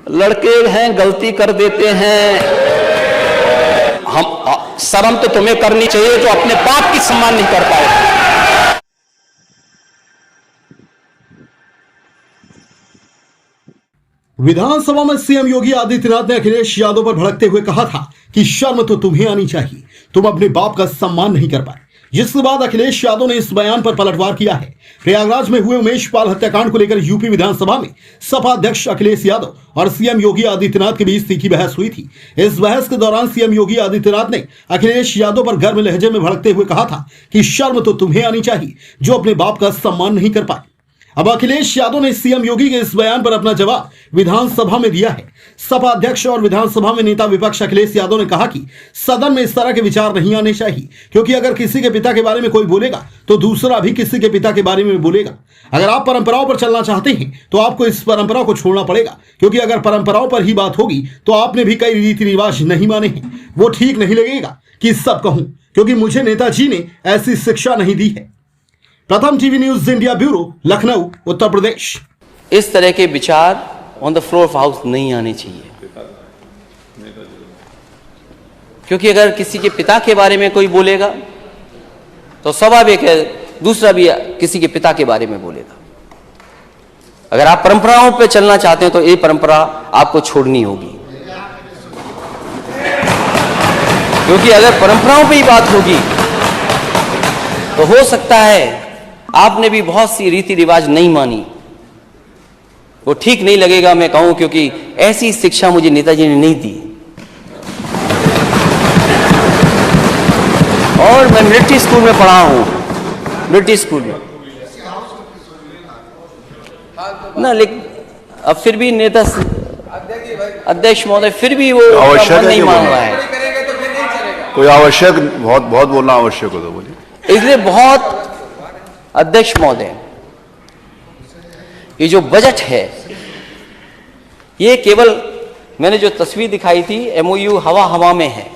लड़के हैं, गलती कर देते हैं। हम शर्म तो तुम्हें करनी चाहिए जो अपने बाप की सम्मान नहीं कर पाए। विधानसभा में सीएम योगी आदित्यनाथ ने अखिलेश यादव पर भड़कते हुए कहा था कि शर्म तो तुम्हें आनी चाहिए, तुम अपने बाप का सम्मान नहीं कर पाए। जिसके बाद अखिलेश यादव ने इस बयान पर पलटवार किया है। प्रयागराज में हुए उमेश पाल हत्याकांड को लेकर यूपी विधानसभा में सपा अध्यक्ष अखिलेश यादव और सीएम योगी आदित्यनाथ के बीच तीखी बहस हुई थी। इस बहस के दौरान सीएम योगी आदित्यनाथ ने अखिलेश यादव पर गर्म लहजे में भड़कते हुए कहा था कि शर्म तो तुम्हें आनी चाहिए जो अपने बाप का सम्मान नहीं कर पाए। अब अखिलेश यादव ने सीएम योगी के इस बयान पर अपना जवाब विधानसभा में दिया है। सपा अध्यक्ष और विधानसभा में नेता विपक्ष अखिलेश यादव ने कहा कि सदन में इस तरह के विचार नहीं आने चाहिए, क्योंकि अगर किसी के पिता के बारे में कोई बोलेगा तो दूसरा भी किसी के पिता के बारे में बोलेगा। अगर आप परंपराओं पर चलना चाहते हैं तो आपको इस परंपरा को छोड़ना पड़ेगा, क्योंकि अगर परंपराओं पर ही बात होगी तो आपने भी कई रीति रिवाज नहीं माने हैं। वो ठीक नहीं लगेगा कि सब कहूं, क्योंकि मुझे नेताजी ने ऐसी शिक्षा नहीं दी है। Pratham TV news India bureau, Lucknow, Uttar Pradesh. इस तरह के विचार on the floor of house नहीं आने चाहिए, क्योंकि अगर किसी के पिता के बारे में कोई बोलेगा तो स्वाभाविक है दूसरा भी किसी के पिता के बारे में बोलेगा। अगर आप परंपराओं पर चलना चाहते हैं तो ये परंपरा आपको छोड़नी होगी, क्योंकि अगर परंपराओं पे ही बात होगी तो हो सकता है आपने भी बहुत सी रीति रिवाज नहीं मानी, वो ठीक नहीं लगेगा मैं कहूं, क्योंकि ऐसी शिक्षा मुझे नेताजी ने नहीं दी। और मैं मिलिट्री स्कूल में पढ़ा हूं, मिलिट्री स्कूल में ना, लेकिन अब फिर भी नेता अध्यक्ष महोदय फिर भी वो आवश्यक नहीं मान रहा है। कोई आवश्यक बहुत बोलना आवश्यक हो तो बोलिए। इसलिए बहुत अध्यक्ष महोदय, ये जो बजट है ये केवल मैंने जो तस्वीर दिखाई थी एमओयू हवा हवा में है।